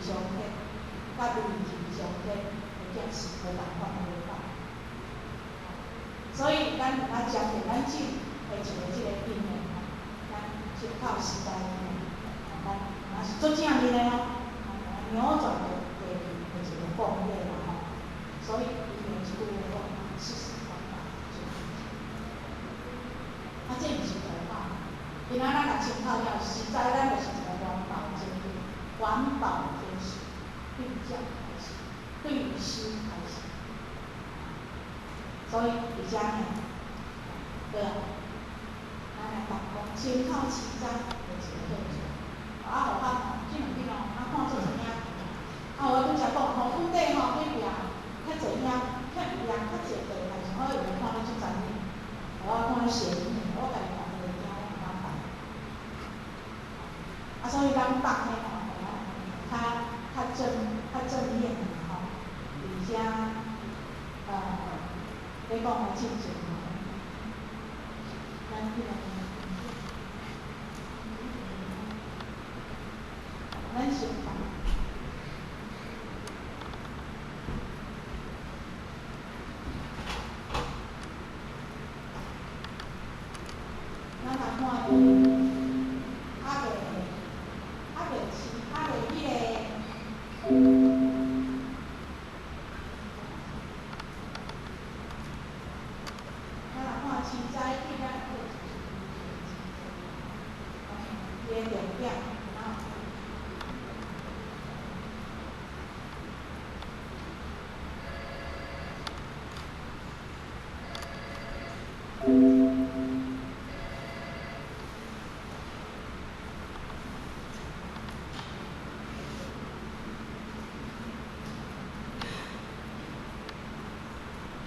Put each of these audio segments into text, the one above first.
常体，甲类似常体的解释无共款的法。所以咱有法讲给咱种的一个即个因的吼，咱就靠实在因的，咱若是做正面的哦，扭转的过去的一个惯例啦吼。所以伊用一句话讲，事实方法就是这毋是头发。今仔咱若参考了，实在咱就是一个环保精神，环保天使，对症开始，对心开始。所以而且呢，对啊，咱来讲参考其章的一个特质。啊，互咱吼，即两日哦，啊看做啥物？啊，我拄则讲吼，本地吼迄边较侪遐，较较侪地，但是我有看咧即层面，我看咧写字，我家己看袂惊，我毋敢放。啊，所以咱放咧吼，较正面的吼，而且你讲来进前吼，咱迄个，咱先讲。咱来看伊。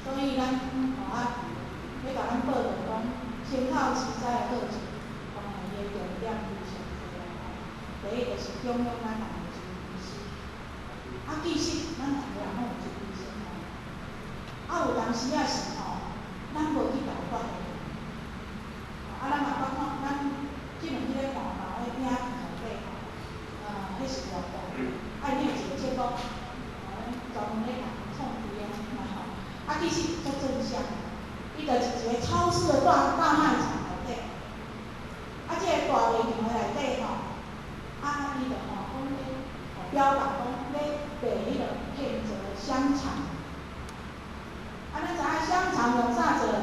所以咱要甲咱报道讲，参考其在的课程，讲伊的重点非常多吼。第一就是中央咱人的自律性，其实咱逐个人拢有自律性吼。有当时是吼，咱无去搞发现。咱嘛捌看，咱即两日咧看嘛，迄影内底吼，迄是活动，伊有一个节目，专门咧创治安尼嘛吼。其实足正向，伊就是一个超市的大卖场内底，即个大卖场的内底吼，伊就讲咧，标榜讲咧卖迄个片泽香肠，咱知影香肠用啥做的？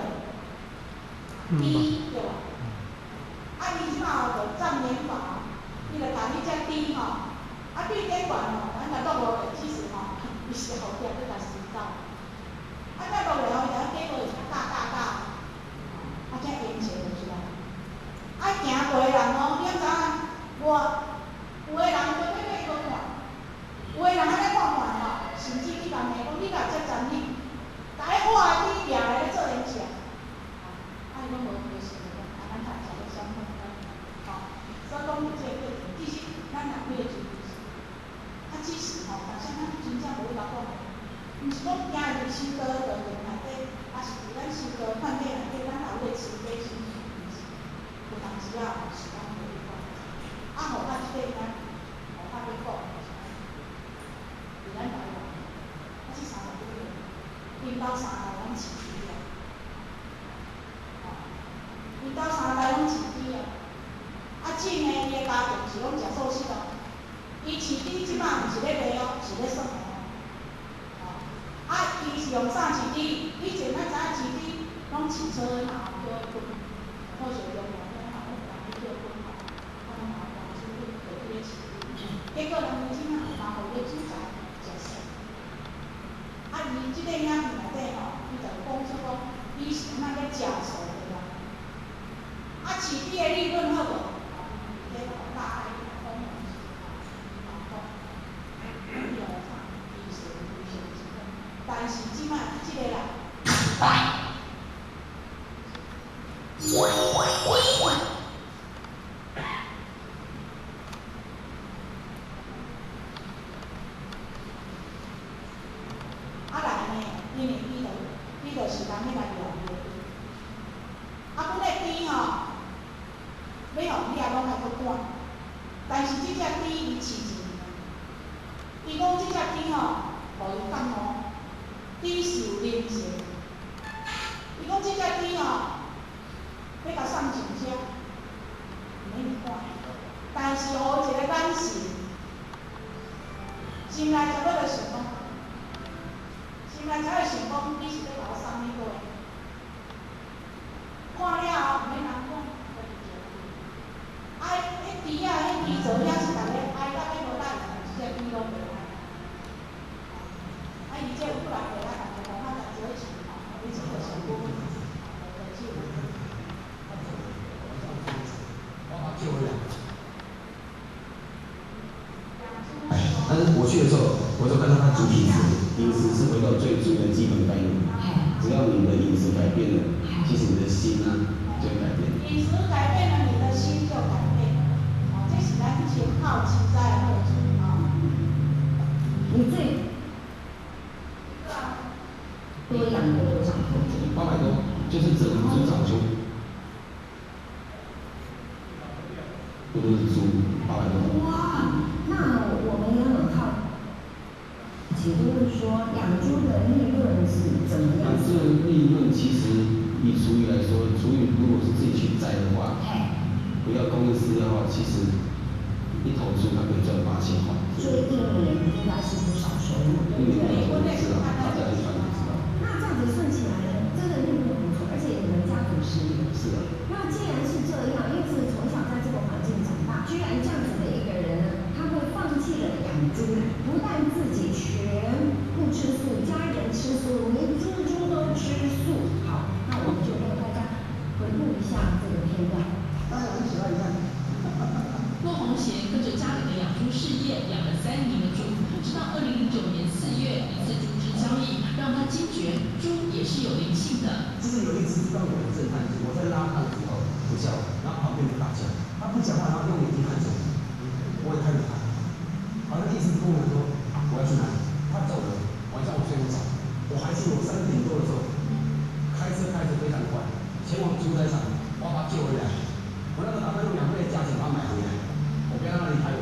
猪对吧？伊即马就障眼法，伊就甲迄只猪吼，对顶悬吼，咱若落落去，其实吼，伊是后壁佫甲洗走。再落来后，伊底无是大，才烟尘就出来。行过的人哦，你知影无？有的人根本伊无看，有的人安尼看吼，甚至去人讲，你若遮站你，大家画的猪掠来咧做零食，伊拢无回事，咱大家都相同的，所以讲即个课程，其实咱若要注意，其实吼，但是咱真正无甲讲。毋是讲行入修道堂内底，是伫咱修道饭店内底，咱也有慈悲心，有当时是咱无去讲。互咱即个咱，互咱要讲，伫咱台湾，即30几个，因兜三代拢饲猪啊，因兜三代拢饲猪啊。种呢，伊的家庭是拢食素食哦，伊饲猪即摆毋是咧卖哦，是咧耍哦。伊是用啥饲猪？以前咱知影饲猪拢饲车嘛，叫滚，好像中国咱嘛，人去叫滚吼，拢嘛有出去就去咧饲猪。结果人有即马嘛，互伊煮菜食死。伊即个影片内底吼，伊就讲出讲，伊是安怎咧食素的人。饲猪的利润好无？这个大爱丰富，但是即摆即个人，来呢，因为伊就是人要来掠伊的猪，本来猪吼，要互掠拢爱去赶，但是即只猪伊饲一年，伊讲即只猪吼，互伊感冒，猪受冷性。伊讲即只猪吼，要甲送上车，毋免管。但是互一个眼神，心内才要想讲，心内才会想讲，你是要甲我送迄个？看了后毋免人讲，家己做。迄猪仔，迄猪槽遐是逐个挨到迄无力，即只猪拢袂挨。而且有过来袂挨，但是讲较家己要饲吼，你即个上过，但是我去的时候，我就看到它主体是饮食是回到最主的基本概念。只要你的饮食改变了，其实你的心呢就会改变。饮食改变了，你的心就改变。哦，这是咱前靠期待的好处啊。你最多养过多少头猪？800多，就是整猪长猪，不都是猪800多。哇，那我们也很好奇，就是说养猪的利润是怎么样？养猪的利润其实以厨余来说，厨余如果是自己去摘的话，不要公司的话，其实一头猪它可以赚8000块。所以一年应该是不少收入，对不对？是啊，大家一算就知道。那这样子算起来，真的利润不错，而且你们家族事业。是的。那既然是这样，因为是从小在这个环境长大，居然这样子的一个人呢，他会放弃了养猪，不但自己全部吃素，家人吃素，连猪都吃素。好，那我们就让大家回顾一下这个片段。当然很喜欢一看。骆红贤跟着家里的养猪事业养了3年的猪，直到2009年4月一次猪只交易，让他惊觉猪也是有灵性的。就是有一只让我很震撼，我在拉它的时候不叫，然后旁边人大叫，它不讲话，然后用眼睛看着我，我也看着它，好像意思是跟我说我要去哪里，它走了，晚上我睡不着，我还是我3点多的时候开车非常快，前往屠宰场，我要把它救回来，我那个打算用2倍的价钱把它买回来。我不要让他离开我，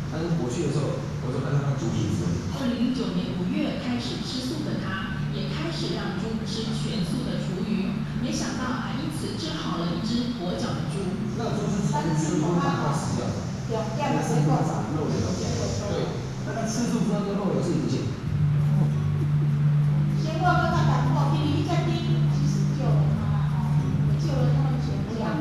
但是我去的时候，我就看到他主体是。2009年5月开始吃素的他，也开始让猪吃全素的厨余，没想到还因此治好了一只跛脚的猪。那个猪是从吃素到死掉的，那是多少肉瘤？对，那他吃素之后，那肉瘤自己不见。先我跟他讲过，因为一只猪其实救了他啦，救了他们全家。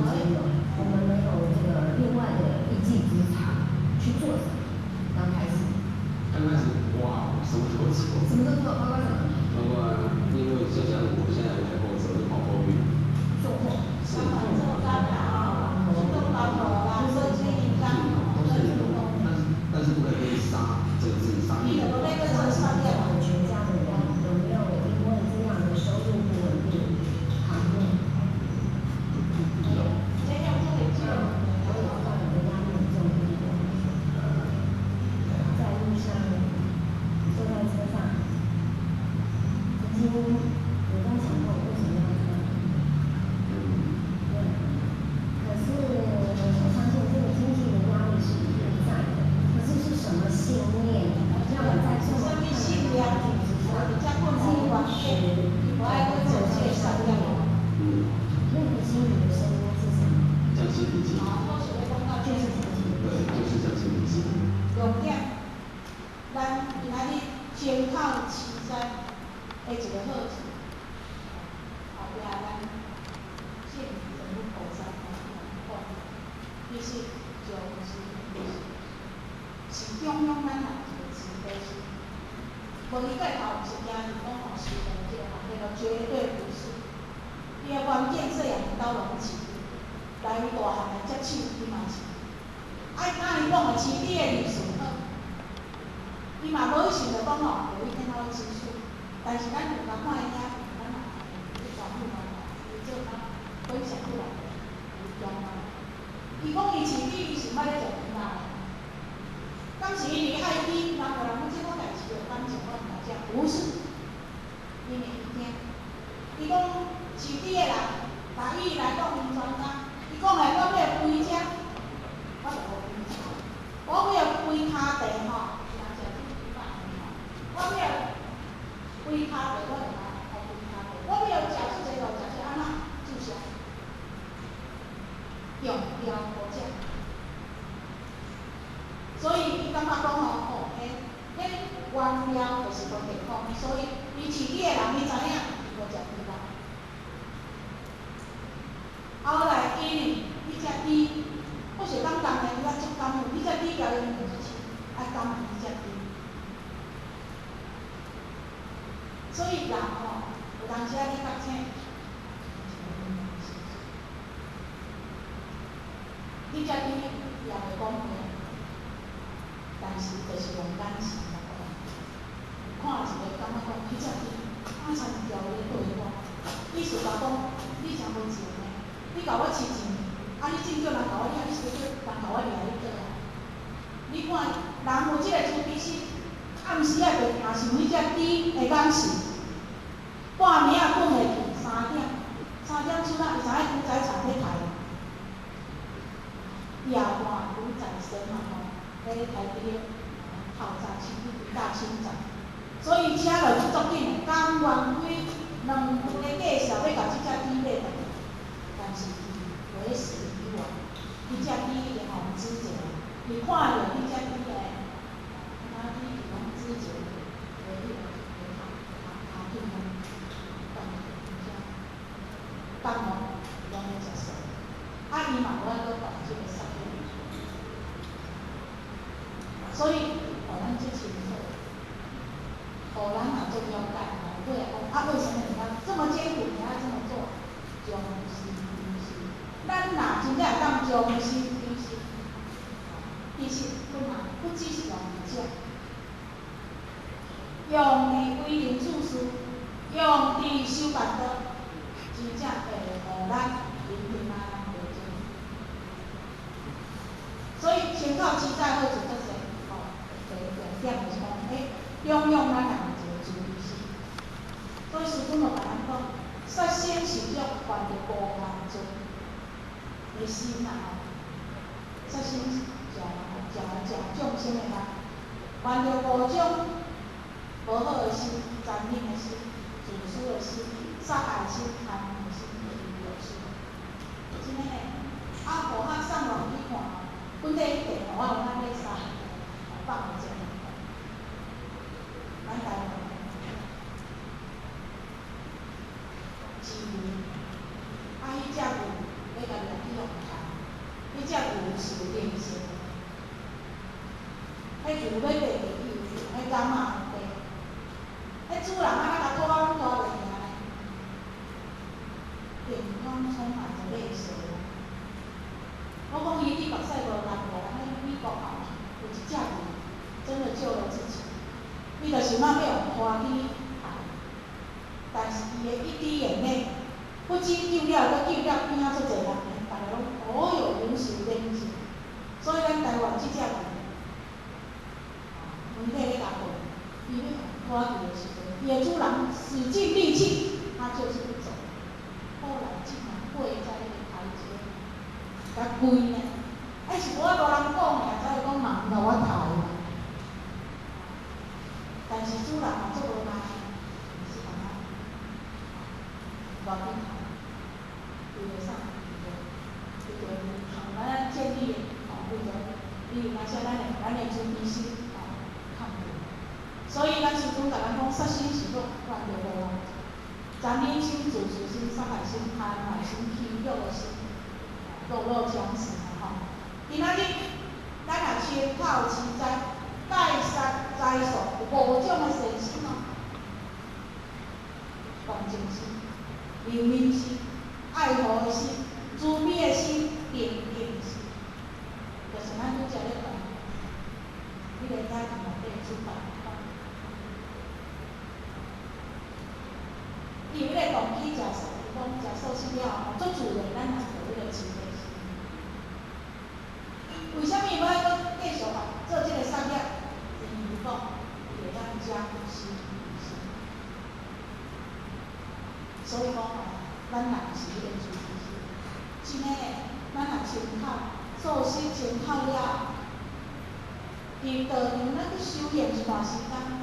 我们没有这个另外的一技之长去做什么？刚开始哇，什么都做。什么都做，包括什么？包括因为就像我现在有台货车，就跑货运。送货。是。做干啊，做包头啦，做这些干，但是不可以被杀，这个是杀业。全家的人有没有因为这样的收入不稳定，行业？有。我也知道你的压力很重，在路上，坐在车上，曾经有在想过为什么要这样？对。可是我相信这个经济的压力是一定在的，可是是什么信念让我在这么困难的环境之下，坚持我爱跟着这个信念？那个心里的声音是什么？将心比心。就是这样。对，就是将心比心。重点，咱今仔日前靠市山的一个好处，后壁咱县政府菩萨讲，其实就是中央咱人的慈悲心。无伊过头是惊是讲吼是这个行业咯，绝对不是。伊的关键说也是到拢市，来大汉来接手伊嘛是。按伊讲的，饲猪的利润好，伊嘛无想着讲吼，有一天他会吃素，但是咱有甲看伊影片，咱嘛去传呼嘛，伊做甲分享出来，有中啊。伊讲伊饲猪，伊想要咧食猪肉的，当时伊离爱猪，人个人讲这种代志就当成我唔食，不是，因为伊听，伊讲饲猪的人，台语来讲因专家，伊讲诶，我要肥只，我就无肥只，我要肥骹地吼，人食猪肉。我要规卡的，我会甲规卡的，我要食出这路，食出安怎注销？用标无食。所以伊感觉讲吼，迄原料就是无健康，所以伊饲鸡的人伊知影，伊无食猪肉。后来伊只猪，我是感动的，伊较足感恩，伊只猪交因就是爱感恩伊只猪。所以人吼，有当时啊，你觉醒，你只猪也袂讲骗。但是就是用眼神来讲，看一个感觉讲，迄只猪啊才条咧对我，意思话讲，你诚无钱诶，你甲我饲一年，啊你真叫人甲我掠，你是要叫人甲我掠你倒来？你看人有即个自卑心，暗时啊就若想迄只猪会敢死，半暝啊困袂去，3点出仔，伊知影猪仔场咧杀，夜半牛仔生嘛吼。喺台北透早起去大清早，所以车就足紧，甘愿开2分的介绍要甲即只猪买来，但是为时已晚，伊只猪已经互指责，伊看着迄只猪诶，他猪伊拢指责，为迄个他对方放哦，拢要接受，啊伊嘛无法度办即个杀戮。所以，互咱做清楚，互咱也做了解，对啊，为什么你要这么艰苦，你要这么做？将心比心，咱若真正会当将心比心，其实本来不只是用食，用的规定处事，用的守办道，真正会互咱平平安安过日子。所以，先靠期待好做这些。重点就是讲，中央咱人一个注意心。所以师傅就甲咱讲，率先受辱，还着无难做的心呐吼。率先众生的人，还着无种无好的心、残忍的心、自私的心、杀害心、贪婪的心、欺负心。真诶呢，啊，无较上网去看，本地电话有咱咧杀，放有这。咱台湾饲牛，啊，迄只牛要甲掠去用杀，迄只牛是有灵性的，迄牛要爬袂起，迄敢嘛爬，迄主人啊，甲拖拢拖袂行咧，健康充满着泪水。我讲伊伫目屎无流过，迄美国吼有一只牛真的救了自己。伊就想要用拖去害，但是伊的一滴眼泪，不止救了，佫救了边仔足侪人，大家拢好有灵性灵性。所以咱台湾即只牛，本地咧甲讲，伊要拖去的时阵，伊的主人使尽力气，他就是不走。后来竟然跪在那个台阶，甲跪呢，是无法无人讲尔，才会讲嘛毋甲我头。但是主人嘛做无耐，是安怎？无要紧头，为着啥？为着咱建立的为着你若说咱的自卑心抗拒，所以咱师父甲咱讲，率先受辱，还着无难做。残忍心、自私心、杀害心、贪婪心、欺辱的心，落将士吼。今仔日咱若先靠持斋。代杀栽树5种的善心哦，同情心、怜悯心、爱护的心、慈悲的心、平静的心，就是咱拄则咧讲，迄个家庭内底主办法。伊有迄个动机食素，讲食素食了后，足自然咱也有迄个慈悲心。为什么要搁继续做即个杀业？讲，会当将心比心，所以讲咱人是迄个自私心，真诶，咱若参考素食参考了，伫道场咱去修炼一段时间。